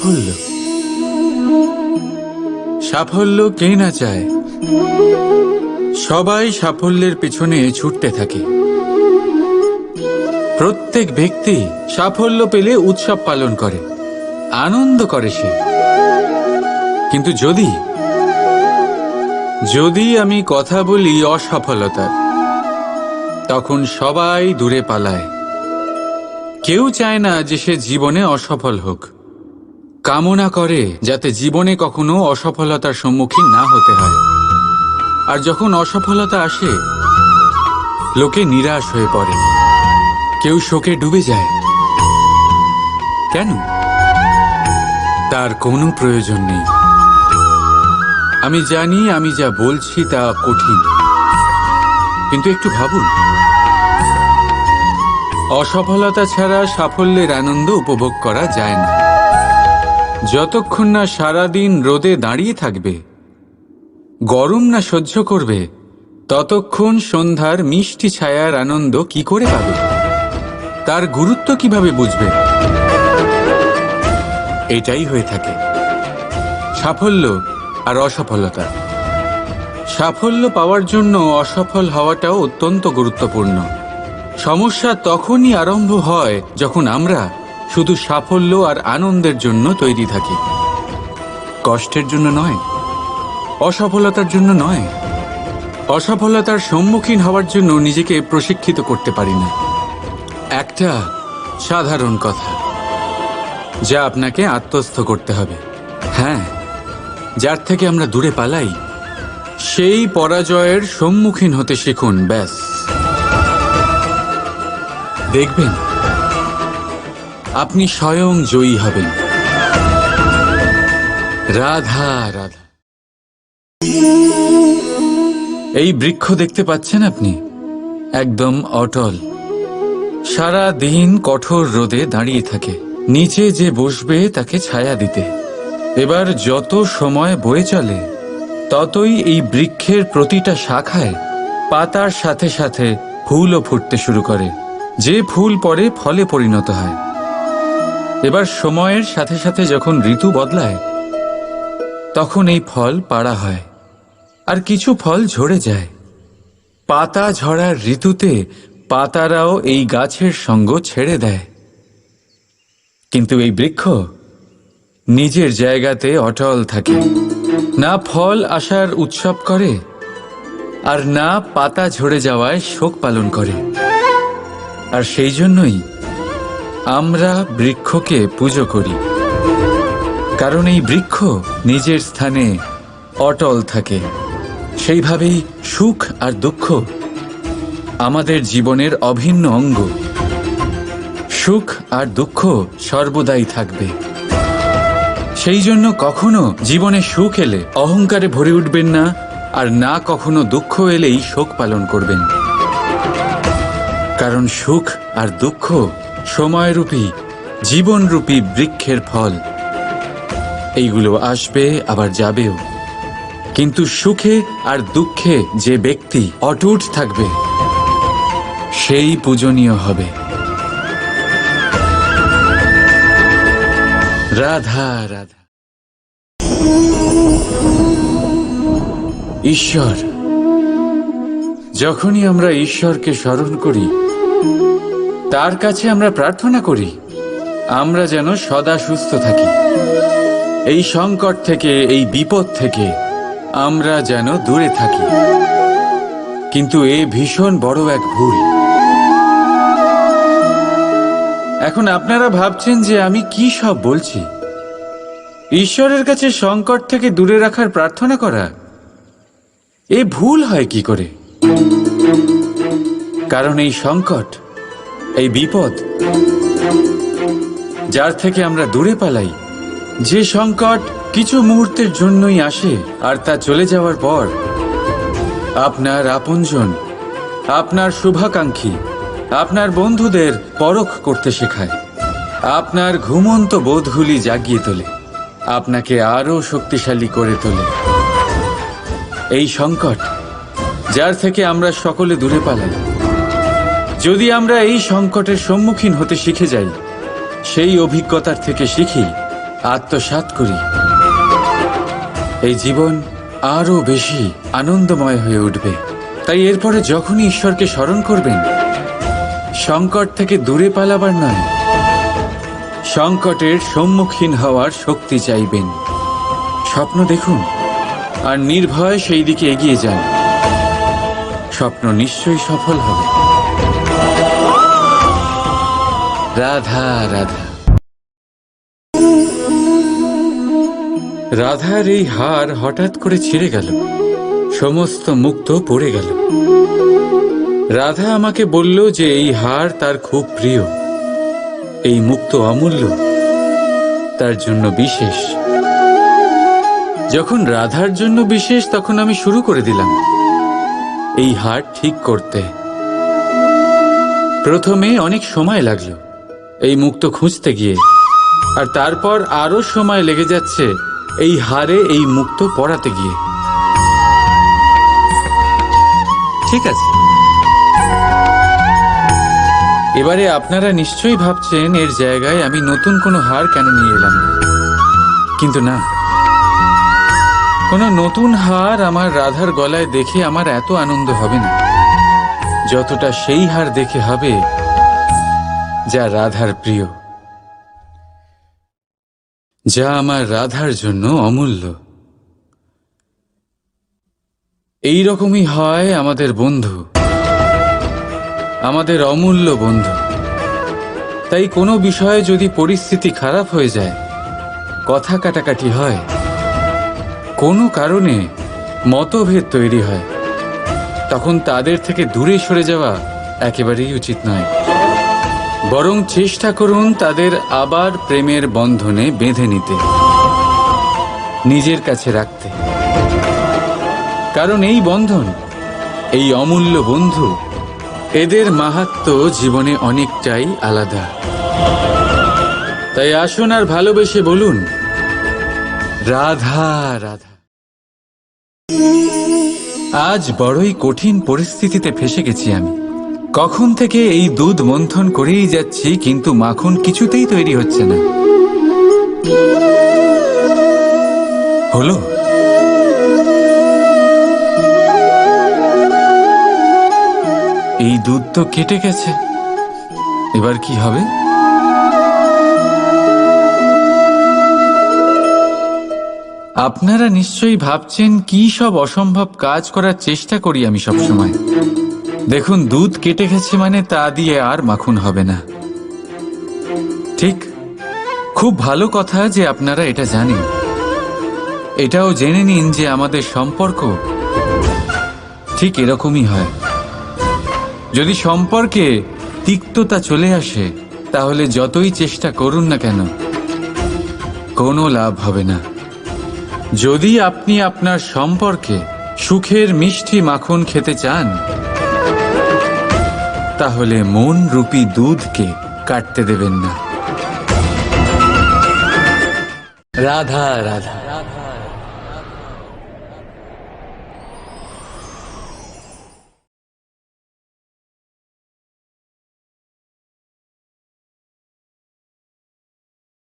সাফল্য সাফল্য কে না চায়? সবাই সাফল্যের পেছনে ছুটতে থাকে। প্রত্যেক ব্যক্তি সাফল্য পেলে উৎসব পালন করে, আনন্দ করে সে। কিন্তু যদি আমি কথা বলি অসফলতার, তখন সবাই দূরে পালায়। কেউ চায় না যে সে জীবনে অসফল হোক, কামনা করে যাতে জীবনে কখনো অসফলতার সম্মুখীন না হতে হয়। আর যখন অসফলতা আসে, লোকে নিরাশ হয়ে পড়ে, কেউ শোকে ডুবে যায়। কেন? তার কোনো প্রয়োজন নেই। আমি জানি আমি যা বলছি তা কঠিন, কিন্তু একটু ভাবুন, অসফলতা ছাড়া সাফল্যের আনন্দ উপভোগ করা যায় না। যতক্ষণ না সারাদিন রোদে দাঁড়িয়ে থাকবে, গরম না সহ্য করবে, ততক্ষণ সন্ধ্যার মিষ্টি ছায়ার আনন্দ কি করে পাবে? তার গুরুত্ব কিভাবে বুঝবে? এটাই হয়ে থাকে সাফল্য আর অসফলতা। সাফল্য পাওয়ার জন্য অসফল হওয়াটাও অত্যন্ত গুরুত্বপূর্ণ। সমস্যা তখনই আরম্ভ হয় যখন আমরা শুধু সাফল্য আর আনন্দের জন্য তৈরি থাকি, কষ্টের জন্য নয়, অসফলতার জন্য নয়। অসফলতার সম্মুখীন হওয়ার জন্য নিজেকে প্রশিক্ষিত করতে পারি না। একটা সাধারণ কথা যা আপনাকে আত্মস্থ করতে হবে। হ্যাঁ, যার থেকে আমরা দূরে পালাই, সেই পরাজয়ের সম্মুখীন হতে শিখুন। ব্যাস, দেখবেন আপনি স্বয়ং জয়ী হবেন। রাধা রাধা। এই বৃক্ষ দেখতে পাচ্ছেন আপনি? একদম অটল, সারা দিন কঠোর রোদে দাঁড়িয়ে থাকে, নিচে যে বসবে তাকে ছায়া দিতে। এবার যত সময় বয়ে চলে, ততই এই বৃক্ষের প্রতিটা শাখায় পাতার সাথে সাথে ফুলও ফুটতে শুরু করে, যে ফুল পরে ফলে পরিণত হয়। এবার সময়ের সাথে সাথে যখন ঋতু বদলায়, তখন এই ফল পাড়া হয় আর কিছু ফল ঝরে যায়। পাতা ঝরার ঋতুতে পাতারাও এই গাছের সঙ্গ ছেড়ে দেয়, কিন্তু এই বৃক্ষ নিজের জায়গাতে অটল থাকে। না ফল আসার উৎসব করে, আর না পাতা ঝরে যাওয়ায় শোক পালন করে। আর সেই জন্যই আমরা বৃক্ষকে পুজো করি, কারণ এই বৃক্ষ নিজের স্থানে অটল থাকে। সেইভাবেই সুখ আর দুঃখ আমাদের জীবনের অভিন্ন অঙ্গ। সুখ আর দুঃখ সর্বদাই থাকবে। সেই জন্য কখনো জীবনে সুখ এলে অহংকারে ভরে উঠবেন না, আর না কখনো দুঃখ এলেই শোক পালন করবেন। কারণ সুখ আর দুঃখ সময়রূপী, জীবনরূপী বৃক্ষের ফল। এইগুলো আসবে আবার যাবেও, কিন্তু সুখে আর দুঃখে যে ব্যক্তি অটুট থাকবে, সেই পূজনীয় হবে। রাধা রাধা। ঈশ্বর, যখনই আমরা ঈশ্বরকে স্মরণ করি, তার কাছে আমরা প্রার্থনা করি আমরা যেন সদা সুস্থ থাকি, এই সংকট থেকে, এই বিপদ থেকে আমরা যেন দূরে থাকি। কিন্তু এ ভীষণ বড় এক ভুল। এখন আপনারা ভাবছেন যে আমি কি সব বলছি। ঈশ্বরের কাছে সংকট থেকে দূরে রাখার প্রার্থনা করা, এ ভুল হয় কি করে? কারণ এই সংকট, এই বিপদ যার থেকে আমরা দূরে পালাই, যে সংকট কিছু মুহূর্তের জন্যই আসে আর তা চলে যাওয়ার পর আপনার আপনজন, আপনার শুভাকাঙ্ক্ষী, আপনার বন্ধুদের পরখ করতে শেখায়, আপনার ঘুমন্ত বোধগুলি জাগিয়ে তোলে, আপনাকে আরো শক্তিশালী করে তোলে। এই সংকট যার থেকে আমরা সকলে দূরে পালাই, যদি আমরা এই সংকটের সম্মুখীন হতে শিখে যাই, সেই অভিজ্ঞতার থেকে শিখি আত্মসাৎ করি, এই জীবন আরো বেশি আনন্দময় হয়ে উঠবে। তাই এরপরে যখনই ঈশ্বরকে স্মরণ করবেন, সংকট থেকে দূরে পালাবার নয়, সংকটের সম্মুখীন হওয়ার শক্তি চাইবেন। স্বপ্ন দেখুন আর নির্ভয় সেই দিকে এগিয়ে যান। স্বপ্ন নিশ্চয়ই সফল হবে। রাধা রাধা। রাধার এই হার হঠাৎ করে ছিঁড়ে গেল, সমস্ত মুক্ত পড়ে গেল। রাধা আমাকে বলল যে এই হার তার খুব প্রিয়, এই মুক্ত অমূল্য, তার জন্য বিশেষ। যখন রাধার জন্য বিশেষ, তখন আমি শুরু করে দিলাম এই হার ঠিক করতে। প্রথমে অনেক সময় লাগলো এই মুক্ত খুঁজতে গিয়ে, আর তারপর আরো সময় লেগে যাচ্ছে এই হারে এই মুক্ত পড়াতে গিয়ে। ঠিক আছে, এবারে আপনারা নিশ্চয়ই ভাবছেন এর জায়গায় আমি নতুন কোনো হার কেন নিয়ে এলাম না। কিন্তু না, কোনো নতুন হার আমার রাধার গলায় দেখে আমার এত আনন্দ হবে না, যতটা সেই হার দেখে হবে যা রাধার প্রিয়, যা আমার রাধার জন্য অমূল্য। এই রকমই হয় আমাদের বন্ধু, আমাদের অমূল্য বন্ধু। তাই কোনো বিষয়ে যদি পরিস্থিতি খারাপ হয়ে যায়, কথা কাটাকাটি হয়, কোনো কারণে মতভেদ তৈরি হয়, তখন তাদের থেকে দূরে সরে যাওয়া একেবারেই উচিত নয়। বরং চেষ্টা করুন তাদের আবার প্রেমের বন্ধনে বেঁধে নিতে, নিজের কাছে রাখতে। কারণ এই বন্ধন, এই অমূল্য বন্ধু, এদের মাহাত্ম্য জীবনে অনেকটাই আলাদা। তাই আসুন আর ভালোবেসে বলুন, রাধা রাধা। আজ বড়ই কঠিন পরিস্থিতিতে ফেসে গেছি আমি। কখন থেকে এই দুধ মন্থন করেই যাচ্ছি, কিন্তু মাখন কিছুতেই তৈরি হচ্ছে না। হলো? এই দুধ তো কেটে গেছে, এবার কি হবে? আপনারা নিশ্চয়ই ভাবছেন কি সব অসম্ভব কাজ করার চেষ্টা করি আমি সবসময়। দেখুন, দুধ কেটে গেছে মানে তা দিয়ে আর মাখন হবে না। ঠিক, খুব ভালো কথা যে আপনারা এটা জানেন। এটাও জেনে নিন যে আমাদের সম্পর্ক ঠিক এরকমই হয়। যদি সম্পর্কে তিক্ততা চলে আসে, তাহলে যতই চেষ্টা করুন না কেন, কোনো লাভ হবে না। যদি আপনি আপনার সম্পর্কে সুখের মিষ্টি মাখন খেতে চান, তাহলে মন রূপী দুধকে কাটতে দেবেন না। রাধা রাধা।